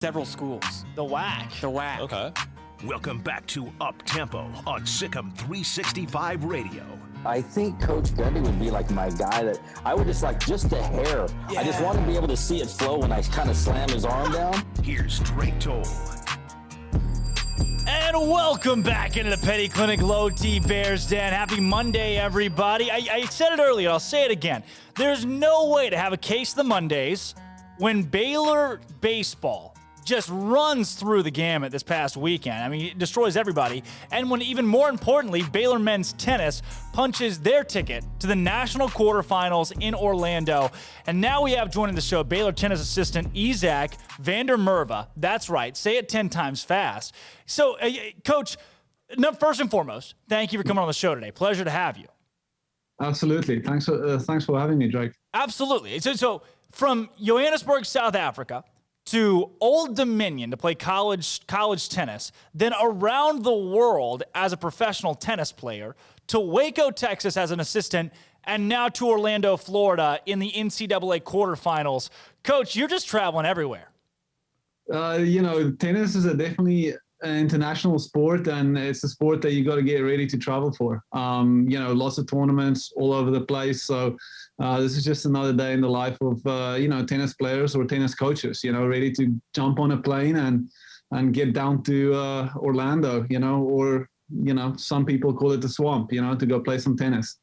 several schools. The WAC. The WAC. Okay. Welcome back to Up Tempo on Sikkim 365 Radio. I think Coach Gundy would be like my guy that I would just like just a hair. Yeah. I just want to be able to see it flow when I kind of slam his arm down. Here's Drake Toll. And welcome back into the Petty Clinic Low T Bears Den. Happy Monday, everybody. I said it earlier, I'll say it again. There's no way to have a case of the Mondays when Baylor baseball just runs through the gamut this past weekend. I mean, it destroys everybody. And when, even more importantly, Baylor men's tennis punches their ticket to the national quarterfinals in Orlando. And now we have joining the show Baylor tennis assistant Izak Merwe. That's right. Say it 10 times fast. So, Coach, first and foremost, thank you for coming on the show today. Pleasure to have you. Absolutely. Thanks for having me, Drake. Absolutely. So from Johannesburg, South Africa, to Old Dominion to play college tennis, then around the world as a professional tennis player, to Waco, Texas as an assistant, and now to Orlando, Florida in the NCAA quarterfinals. Coach, you're just traveling everywhere. Tennis is definitely an international sport, and it's a sport that you got to get ready to travel for. Lots of tournaments all over the place. So this is just another day in the life of, tennis players or tennis coaches, ready to jump on a plane and get down to Orlando, or some people call it the swamp, to go play some tennis.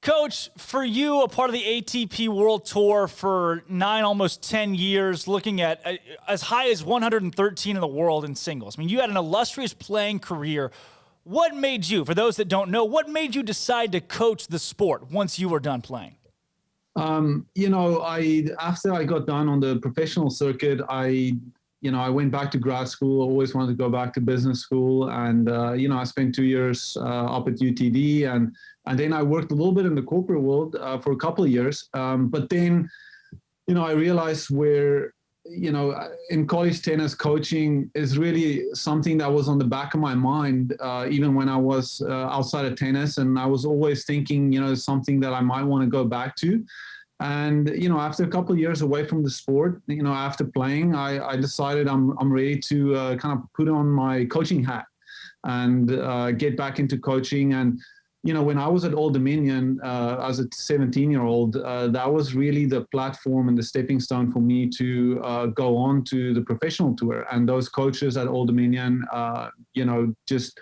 Coach, for you, a part of the ATP World Tour for 9, almost 10 years, looking at as high as 113 in the world in singles. I mean, you had an illustrious playing career. What made you, for those that don't know, what made you decide to coach the sport once you were done playing? After I got done on the professional circuit, I went back to grad school. I always wanted to go back to business school. And, I spent 2 years up at UTD. And then I worked a little bit in the corporate world for a couple of years. But then, I realized where, in college tennis, coaching is really something that was on the back of my mind, even when I was outside of tennis. And I was always thinking, something that I might want to go back to. And, after a couple of years away from the sport, after playing, I decided I'm ready to kind of put on my coaching hat and get back into coaching. And, when I was at Old Dominion as a 17-year-old, that was really the platform and the stepping stone for me to go on to the professional tour. And those coaches at Old Dominion, just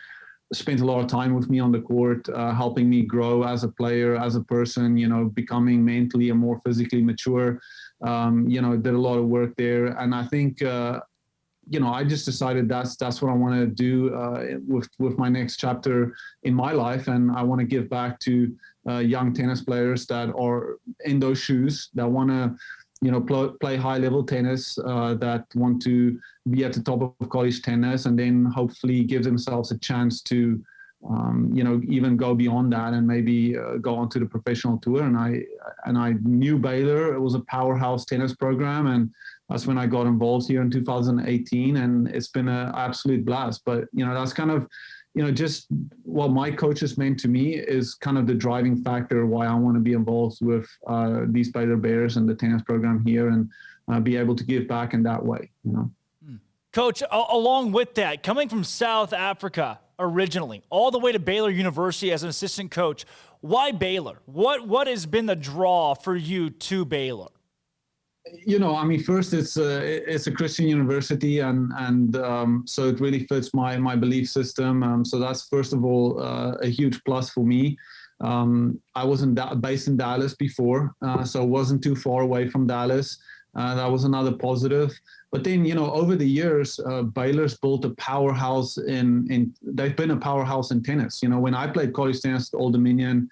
spent a lot of time with me on the court, helping me grow as a player, as a person, becoming mentally and more physically mature. Did a lot of work there. And I think, I just decided that's what I want to do with my next chapter in my life. And I want to give back to young tennis players that are in those shoes, that want to play high-level tennis, that want to be at the top of college tennis, and then hopefully give themselves a chance to, even go beyond that and maybe go on to the professional tour. And I knew Baylor. It was a powerhouse tennis program, and that's when I got involved here in 2018, and it's been an absolute blast. But, that's kind of, just what my coaches meant to me is kind of the driving factor why I want to be involved with these Baylor Bears and the tennis program here, and be able to give back in that way, Coach, along with that, coming from South Africa originally, all the way to Baylor University as an assistant coach, why Baylor? What has been the draw for you to Baylor? First it's a Christian university, and so it really fits my belief system. So that's first of all a huge plus for me. I wasn't based in Dallas before, so it wasn't too far away from Dallas. That was another positive. But then, over the years, Baylor's built a powerhouse they've been a powerhouse in tennis. When I played college tennis at Old Dominion,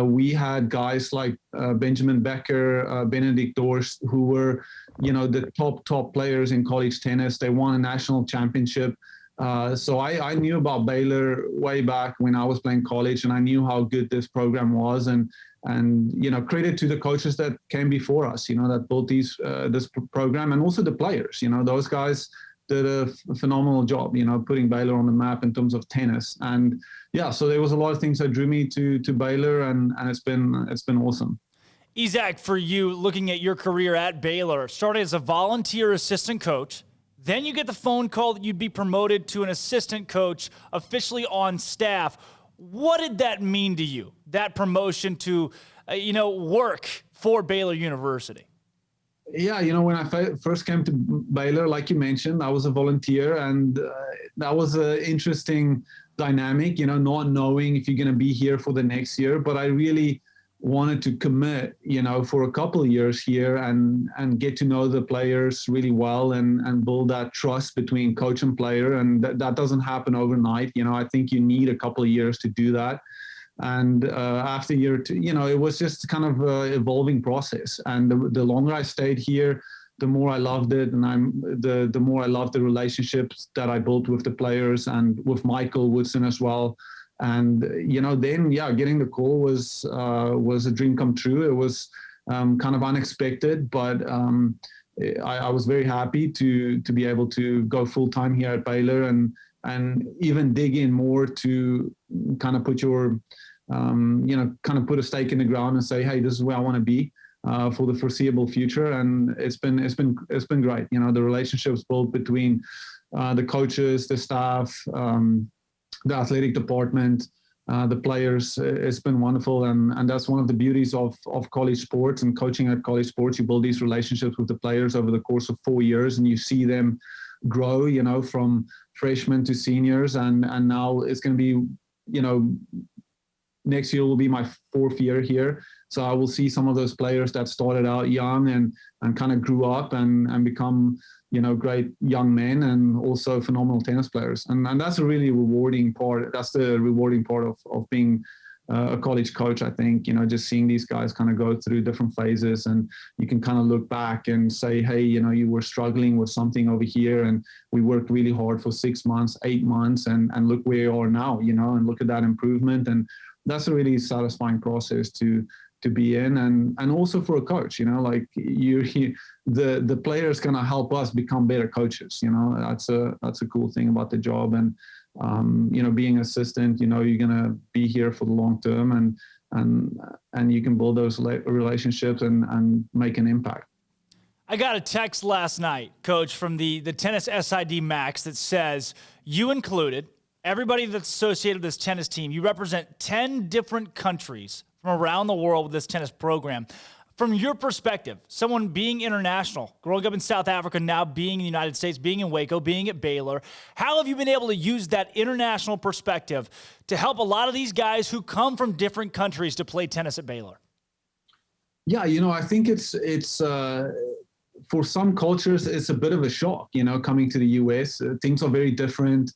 we had guys like Benjamin Becker, Benedict Dorst, who were, the top players in college tennis. They won a national championship. So I knew about Baylor way back when I was playing college, and I knew how good this program was. And credit to the coaches that came before us, that built this program, and also the players. Those guys did a phenomenal job, putting Baylor on the map in terms of tennis. And yeah, so there was a lot of things that drew me to Baylor, and it's been awesome. Izak, for you, looking at your career at Baylor, started as a volunteer assistant coach, Then you get the phone call that you'd be promoted to an assistant coach officially on staff. What did that mean to you, that promotion to, work for Baylor University? Yeah, when I first came to Baylor, like you mentioned, I was a volunteer, and that was an interesting dynamic, not knowing if you're going to be here for the next year. But I really wanted to commit, for a couple of years here and get to know the players really well and build that trust between coach and player. And that doesn't happen overnight. I think you need a couple of years to do that. And after year two, it was just kind of an evolving process. And the longer I stayed here, the more I loved it. And the more I loved the relationships that I built with the players and with Michael Woodson as well. And, then, getting the call was a dream come true. It was kind of unexpected, but I was very happy to be able to go full time here at Baylor and even dig in more to kind of put your, put a stake in the ground and say, hey, this is where I want to be for the foreseeable future. And it's been great. The relationships built between the coaches, the staff, the athletic department, the players, it's been wonderful. And that's one of the beauties of college sports and coaching at college sports. You build these relationships with the players over the course of 4 years, and you see them grow, from freshmen to seniors. And now it's going to be, next year will be my 4th year here. So I will see some of those players that started out young and kind of grew up and become, great young men and also phenomenal tennis players. And that's a really rewarding part. That's the rewarding part of being a college coach, I think, just seeing these guys kind of go through different phases, and you can kind of look back and say, hey, you were struggling with something over here and we worked really hard for 6 months, 8 months, and look where you are now, and look at that improvement. And that's a really satisfying process to be in, and also for a coach, like the players gonna help us become better coaches. That's a cool thing about the job. And being assistant, you're gonna be here for the long term, and you can build those relationships and make an impact. I got a text last night, Coach, from the Tennis SID Max that says, you included, everybody that's associated with this tennis team, you represent 10 different countries from around the world with this tennis program. From your perspective, someone being international, growing up in South Africa, now being in the United States, being in Waco, being at Baylor, how have you been able to use that international perspective to help a lot of these guys who come from different countries to play tennis at Baylor? Yeah, I think it's for some cultures, it's a bit of a shock, coming to the US. Things are very different.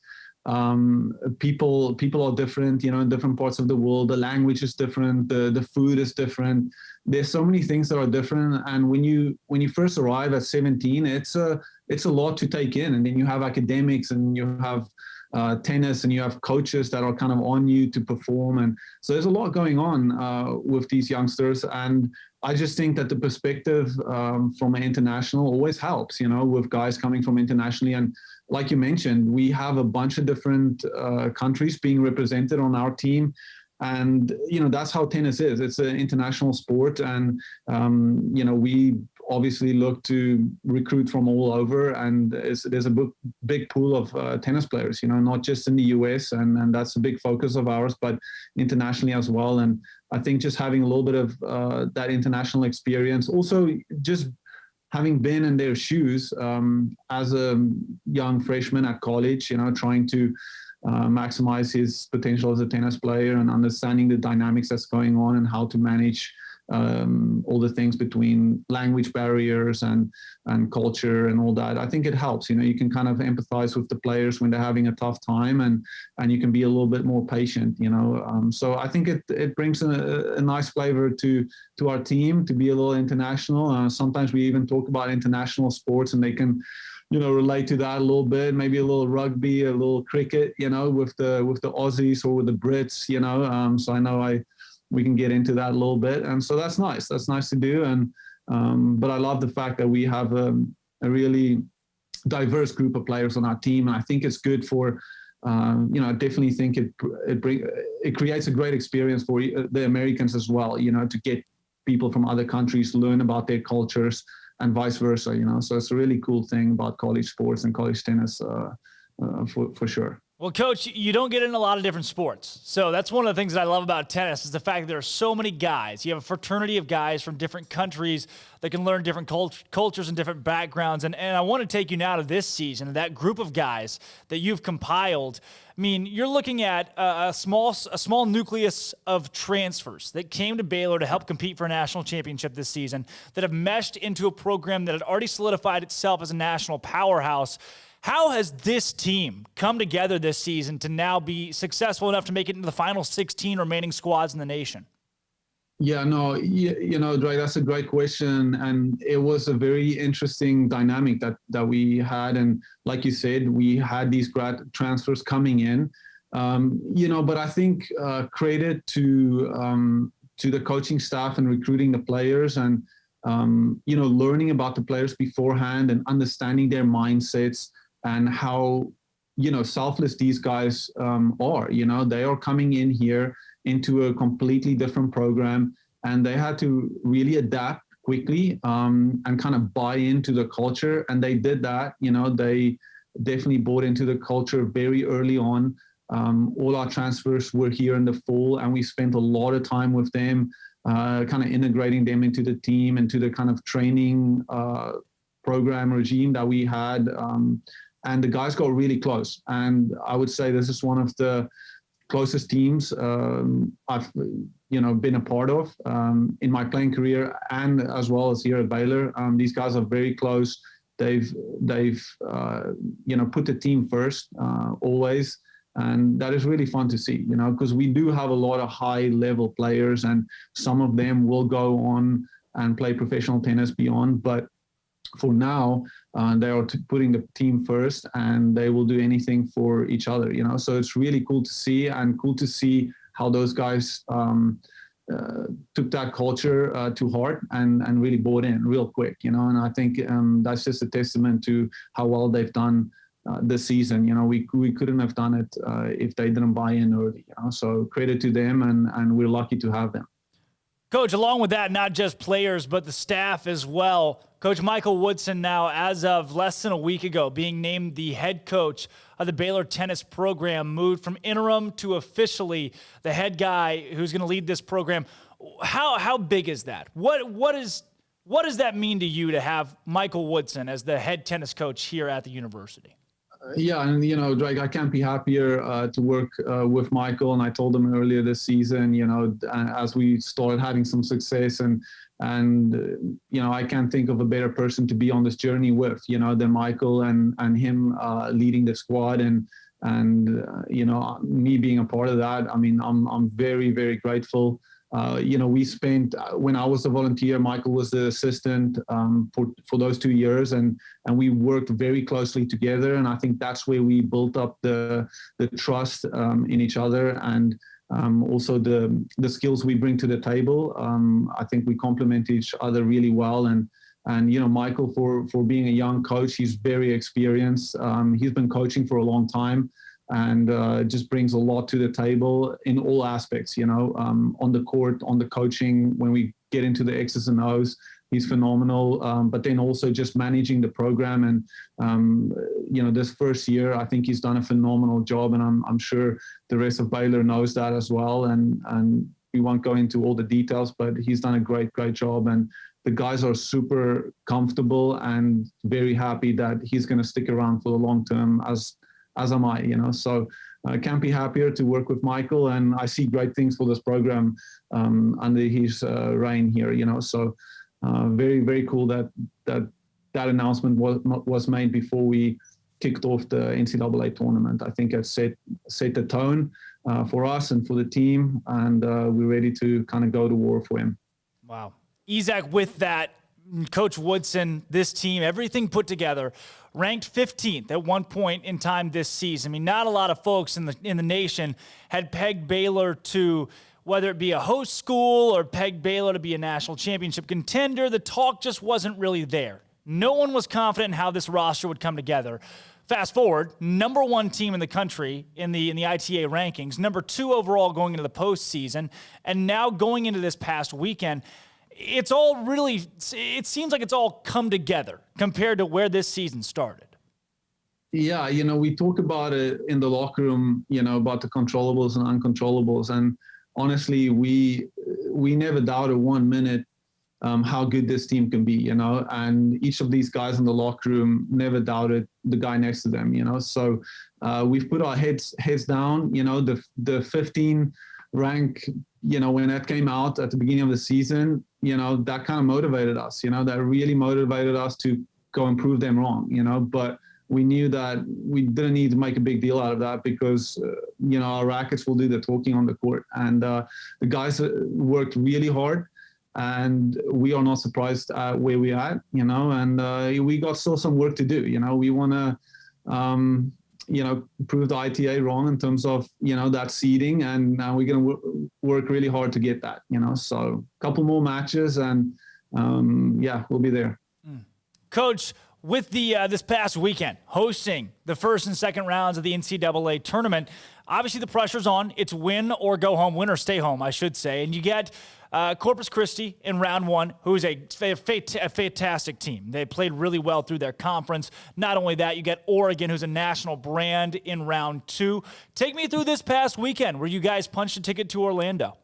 People are different, in different parts of the world. The language is different. The food is different. There's so many things that are different. And when you first arrive at 17, it's a lot to take in. And then you have academics, and you have tennis, and you have coaches that are kind of on you to perform. And so there's a lot going on with these youngsters. And I just think that the perspective from an international always helps, with guys coming from internationally. And like you mentioned, we have a bunch of different countries being represented on our team. And, that's how tennis is. It's an international sport. And, we obviously look to recruit from all over. And there's a big pool of tennis players, not just in the US. And that's a big focus of ours, but internationally as well. And I think just having a little bit of that international experience, also just having been in their shoes as a young freshman at college, trying to maximize his potential as a tennis player and understanding the dynamics that's going on and how to manage all the things between language barriers and culture and all that. I think it helps. You can kind of empathize with the players when they're having a tough time, and you can be a little bit more patient. So I think it brings a nice flavor to our team to be a little international. Sometimes we even talk about international sports, and they can relate to that a little bit, maybe a little rugby, a little cricket, with the Aussies or with the Brits, so I know we can get into that a little bit. And so that's nice. That's nice to do. And, but I love the fact that we have a really diverse group of players on our team. And I think it's good for, I definitely think it creates a great experience for the Americans as well, to get people from other countries, learn about their cultures, and vice versa, So it's a really cool thing about college sports and college tennis for sure. Well, Coach, you don't get in a lot of different sports. So that's one of the things that I love about tennis is the fact that there are so many guys. You have a fraternity of guys from different countries that can learn different cultures and different backgrounds. And I want to take you now to this season, that group of guys that you've compiled. I mean, you're looking at a small nucleus of transfers that came to Baylor to help compete for a national championship this season, that have meshed into a program that had already solidified itself as a national powerhouse. How has this team come together this season to now be successful enough to make it into the final 16 remaining squads in the nation? Yeah, no, Dre, that's a great question. And it was a very interesting dynamic that we had. And like you said, we had these grad transfers coming in, but I think credit to the coaching staff and recruiting the players and, learning about the players beforehand and understanding their mindsets and how, selfless these guys are. They are coming in here into a completely different program, and they had to really adapt quickly and kind of buy into the culture. And they did that. They definitely bought into the culture very early on. All our transfers were here in the fall, and we spent a lot of time with them, kind of integrating them into the team, into the kind of training program regime that we had. And the guys got really close. And I would say this is one of the closest teams I've been a part of in my playing career, and as well as here at Baylor. These guys are very close. They've put the team first always, and that is really fun to see. Because we do have a lot of high level players, and some of them will go on and play professional tennis beyond, but for now, they are putting the team first, and they will do anything for each other, So it's really cool to see, and cool to see how those guys took that culture to heart and really bought in real quick, And I think that's just a testament to how well they've done this season. We couldn't have done it if they didn't buy in early, So credit to them, and we're lucky to have them. Coach, along with that, not just players, but the staff as well. Coach Michael Woodson now, as of less than a week ago, being named the head coach of the Baylor tennis program, moved from interim to officially the head guy who's going to lead this program. How big is that? What does that mean to you to have Michael Woodson as the head tennis coach here at the university? Yeah, and Drake, I can't be happier to work with Michael. And I told him earlier this season, as we started having some success, and I can't think of a better person to be on this journey with, than Michael and him leading the squad, and me being a part of that. I mean, I'm very, very grateful. We spent, when I was a volunteer, Michael was the assistant for those 2 years, and we worked very closely together. And I think that's where we built up the trust in each other, and also the skills we bring to the table. I think we complement each other really well. And Michael, for being a young coach, he's very experienced. He's been coaching for a long time, and just brings a lot to the table in all aspects, on the court, on the coaching. When we get into the X's and O's, he's phenomenal. But then also just managing the program. And, this first year, I think he's done a phenomenal job. And I'm sure the rest of Baylor knows that as well. And we won't go into all the details, but he's done a great, great job. And the guys are super comfortable and very happy that he's going to stick around for the long term, as am I, So I can't be happier to work with Michael, and I see great things for this program under his reign here, So very, very cool that announcement was made before we kicked off the NCAA tournament. I think it set the tone for us and for the team, and we're ready to kind of go to war for him. Wow. Izak, with that, Coach Woodson, this team, everything put together, ranked 15th at one point in time this season. I mean, not a lot of folks in the nation had pegged Baylor to, whether it be a host school or pegged Baylor to be a national championship contender. The talk just wasn't really there. No one was confident in how this roster would come together. Fast forward, number one team in the country in the ITA rankings, number 2 overall going into the postseason, and now going into this past weekend. it's all really, it seems like it's all come together compared to where this season started. Yeah, we talk about it in the locker room, about the controllables and uncontrollables. And honestly, we never doubted 1 minute how good this team can be, and each of these guys in the locker room never doubted the guy next to them, So we've put our heads down, the 15 rank, when that came out at the beginning of the season, that kind of motivated us, that really motivated us to go and prove them wrong, but we knew that we didn't need to make a big deal out of that because, our rackets will do the talking on the court. And the guys worked really hard. And we are not surprised at where we're at, and we got still some work to do. We want to, prove the ITA wrong in terms of, that seeding, and we're going to work really hard to get that, So a couple more matches and, we'll be there. Coach, with the this past weekend, hosting the first and second rounds of the NCAA tournament, obviously the pressure's on. It's win or go home, win or stay home, I should say. And you get Corpus Christi in round one, who is a fantastic team. They played really well through their conference. Not only that, you get Oregon, who's a national brand, in round two. Take me through this past weekend where you guys punched a ticket to Orlando.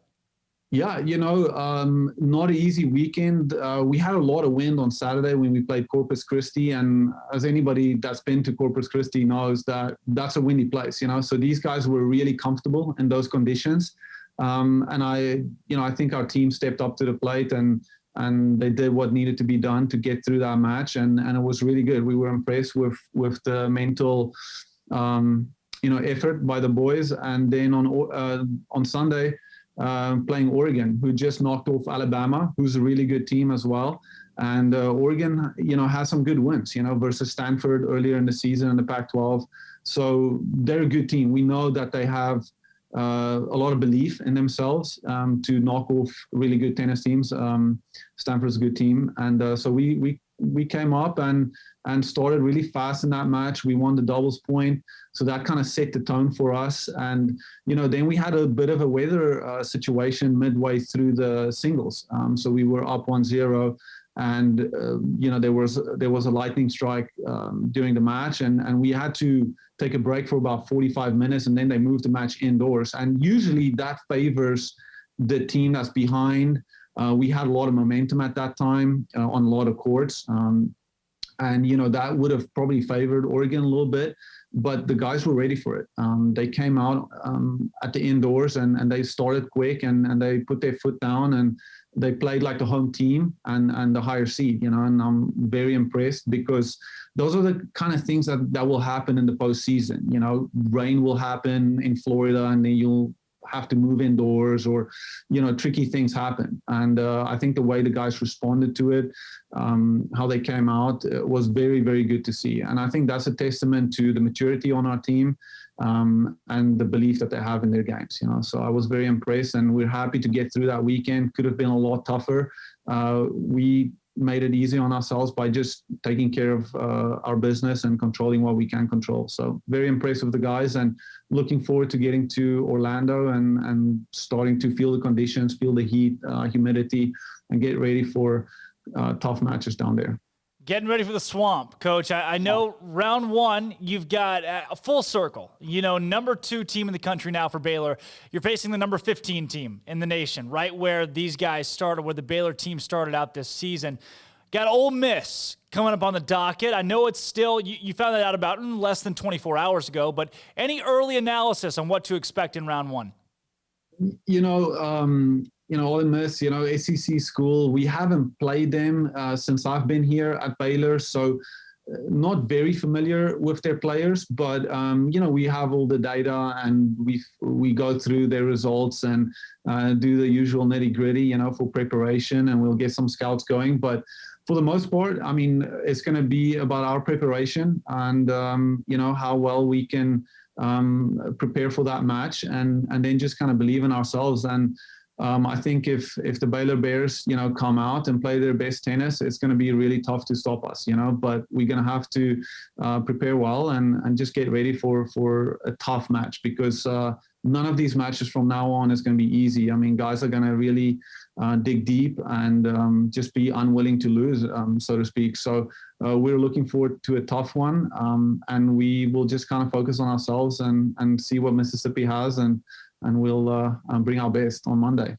Yeah, not an easy weekend. We had a lot of wind on Saturday when we played Corpus Christi. And as anybody that's been to Corpus Christi knows, that's a windy place, So these guys were really comfortable in those conditions. And I think our team stepped up to the plate and they did what needed to be done to get through that match. And it was really good. We were impressed with the mental, effort by the boys. And then on Sunday, playing Oregon, who just knocked off Alabama, who's a really good team as well. And Oregon, has some good wins, versus Stanford earlier in the season in the Pac-12. So they're a good team. We know that they have a lot of belief in themselves to knock off really good tennis teams. Stanford's a good team. And so we came up and started really fast in that match. We won the doubles point. So that kind of set the tone for us. And, then we had a bit of a weather situation midway through the singles. So we were up 1-0 and, there was a lightning strike during the match and we had to take a break for about 45 minutes and then they moved the match indoors. And usually that favors the team that's behind. We had a lot of momentum at that time on a lot of courts. And, that would have probably favored Oregon a little bit, but the guys were ready for it. They came out at the indoors and they started quick and they put their foot down and they played like the home team and the higher seed, and I'm very impressed because those are the kind of things that will happen in the postseason. Rain will happen in Florida and then you'll have to move indoors or, tricky things happen. And I think the way the guys responded to it, how they came out was very, very good to see. And I think that's a testament to the maturity on our team and the belief that they have in their games, So I was very impressed and we're happy to get through that weekend. Could have been a lot tougher. We made it easy on ourselves by just taking care of our business and controlling what we can control. So very impressed with the guys and looking forward to getting to Orlando and starting to feel the conditions, feel the heat, humidity, and get ready for tough matches down there. Getting ready for the swamp, Coach. I know round one, you've got a full circle. Number 2 team in the country now for Baylor. You're facing the number 15 team in the nation, right where these guys started, where the Baylor team started out this season. Got Ole Miss coming up on the docket. I know it's still, you found that out about less than 24 hours ago, but any early analysis on what to expect in round one? Ole Miss, SEC school, we haven't played them since I've been here at Baylor. So not very familiar with their players, but, we have all the data and we go through their results and do the usual nitty gritty, for preparation, and we'll get some scouts going. But for the most part, it's going to be about our preparation and, how well we can prepare for that match and then just kind of believe in ourselves. And I think if the Baylor Bears, come out and play their best tennis, it's going to be really tough to stop us, but we're going to have to prepare well and just get ready for a tough match, because none of these matches from now on is going to be easy. I mean, guys are going to really dig deep and just be unwilling to lose, so to speak. So we're looking forward to a tough one, and we will just kind of focus on ourselves and see what Mississippi has, and we'll bring our best on Monday.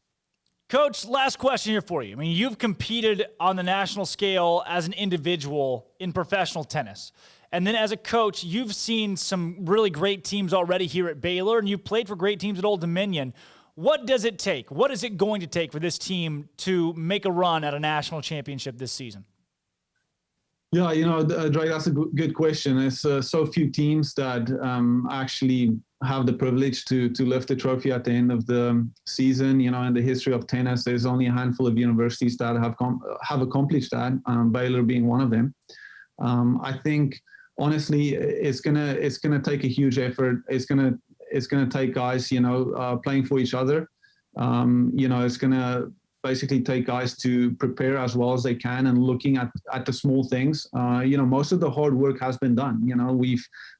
Coach, last question here for you. I mean, you've competed on the national scale as an individual in professional tennis. And then as a coach, you've seen some really great teams already here at Baylor, and you've played for great teams at Old Dominion. What does it take? What is it going to take for this team to make a run at a national championship this season? Yeah, Drake, that's a good question. There's so few teams that actually have the privilege to lift the trophy at the end of the season. In the history of tennis, there's only a handful of universities that have accomplished that, Baylor being one of them. I think, honestly, it's gonna take a huge effort. It's gonna take guys, playing for each other. It's gonna basically take guys to prepare as well as they can and looking at the small things. Most of the hard work has been done.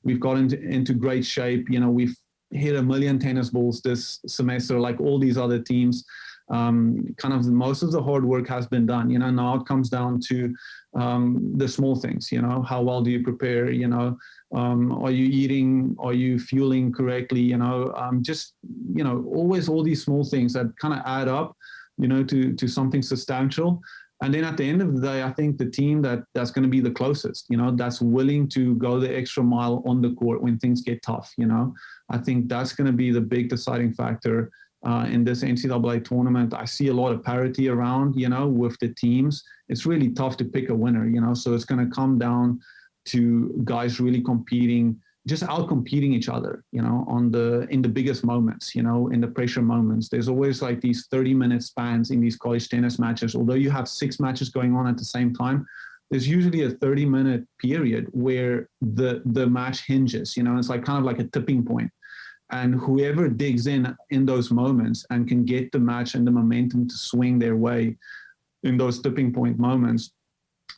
We've got into great shape. We've hit 1 million tennis balls this semester, like all these other teams. Kind of most of the hard work has been done. Now it comes down to the small things. How well do you prepare? Are you eating? Are you fueling correctly? Always all these small things that kind of add up, to something substantial. And then at the end of the day, I think the team that's going to be the closest, that's willing to go the extra mile on the court when things get tough, I think that's going to be the big deciding factor in this NCAA tournament. I see a lot of parity around, with the teams. It's really tough to pick a winner, so it's going to come down to guys really competing, just out-competing each other, in the biggest moments, in the pressure moments. There's always like these 30-minute spans in these college tennis matches. Although you have 6 matches going on at the same time, there's usually a 30-minute period where the match hinges, it's like kind of like a tipping point. And whoever digs in those moments and can get the match and the momentum to swing their way in those tipping point moments,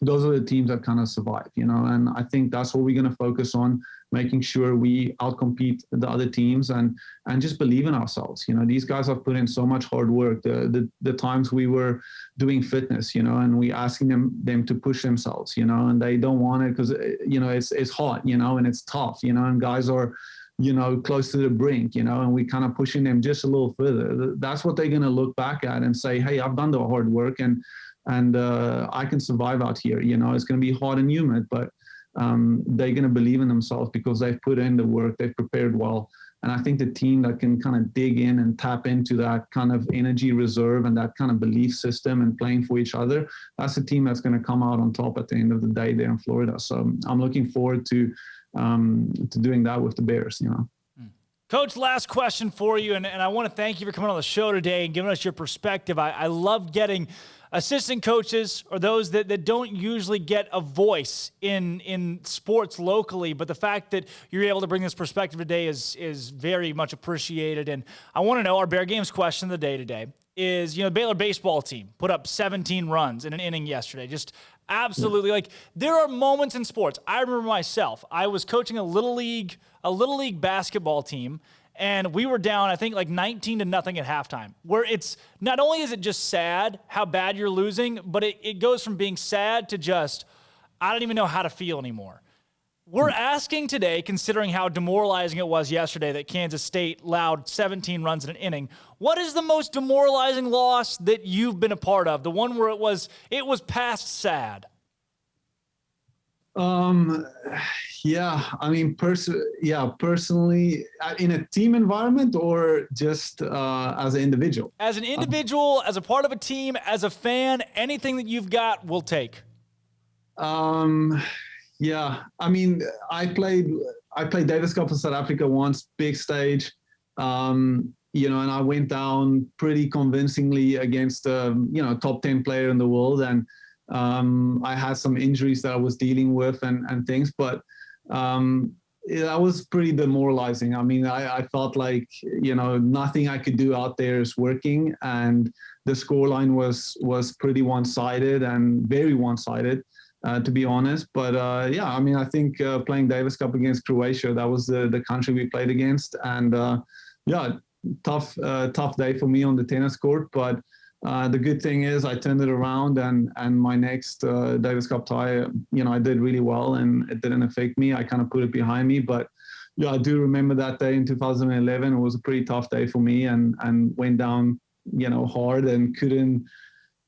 those are the teams that kind of survive, and I think that's what we're going to focus on, making sure we outcompete the other teams and just believe in ourselves. These guys have put in so much hard work. The times we were doing fitness, and we asking them to push themselves, and they don't want it because, it's hot, and it's tough, and guys are, close to the brink, and we kind of pushing them just a little further. That's what they're going to look back at and say, hey, I've done the hard work and I can survive out here. It's going to be hot and humid, but they're going to believe in themselves because they've put in the work, they've prepared well. And I think the team that can kind of dig in and tap into that kind of energy reserve and that kind of belief system and playing for each other, that's the team that's going to come out on top at the end of the day there in Florida. So I'm looking forward to doing that with the Bears, Coach, last question for you, and I want to thank you for coming on the show today and giving us your perspective. I love getting assistant coaches or those that don't usually get a voice in sports locally, but the fact that you're able to bring this perspective today is very much appreciated. And I want to know, our Bear Games question of the day today is, the Baylor baseball team put up 17 runs in an inning yesterday. Just absolutely, like, there are moments in sports. I remember myself, I was coaching a little league basketball team, and we were down, I think, like 19-0 at halftime, where it's not only is it just sad how bad you're losing, but it goes from being sad to just, I don't even know how to feel anymore. We're asking today, considering how demoralizing it was yesterday that Kansas State allowed 17 runs in an inning, what is the most demoralizing loss that you've been a part of? The one where it was past sad? Yeah, I mean, personally, in a team environment or just as an individual? As an individual, as a part of a team, as a fan, anything that you've got, we'll take. Yeah, I mean, I played Davis Cup for South Africa once, big stage, and I went down pretty convincingly against top 10 player in the world, and I had some injuries that I was dealing with and things, but that was pretty demoralizing. I mean, I felt like, nothing I could do out there is working, and the scoreline was pretty one-sided and very one-sided, to be honest. But yeah, I mean, I think playing Davis Cup against Croatia, that was the country we played against, and yeah, tough day for me on the tennis court. But the good thing is I turned it around, and my next Davis Cup tie, I did really well, and it didn't affect me. I kind of put it behind me. But yeah, I do remember that day in 2011. It was a pretty tough day for me, and went down, hard, and couldn't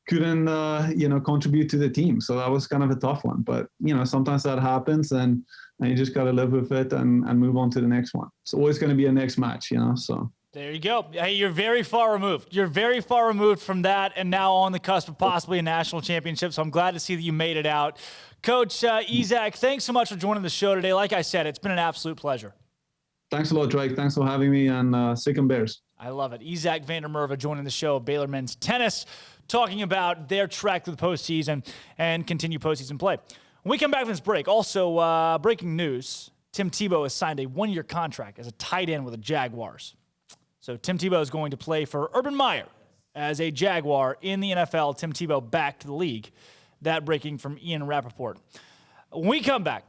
contribute to the team. So that was kind of a tough one. But sometimes that happens, and you just got to live with it and move on to the next one. It's always going to be a next match, so. There you go. Hey, you're very far removed. You're very far removed from that, and now on the cusp of possibly a national championship. So I'm glad to see that you made it out. Coach Izak, thanks so much for joining the show today. Like I said, it's been an absolute pleasure. Thanks a lot, Drake. Thanks for having me, and Sick 'em Bears. I love it. Izak van der Merwe joining the show, Baylor men's tennis, talking about their trek to the postseason and continue postseason play. When we come back from this break, also breaking news, Tim Tebow has signed a one-year contract as a tight end with the Jaguars. So Tim Tebow is going to play for Urban Meyer as a Jaguar in the NFL. Tim Tebow back to the league. That breaking from Ian Rappaport. When we come back,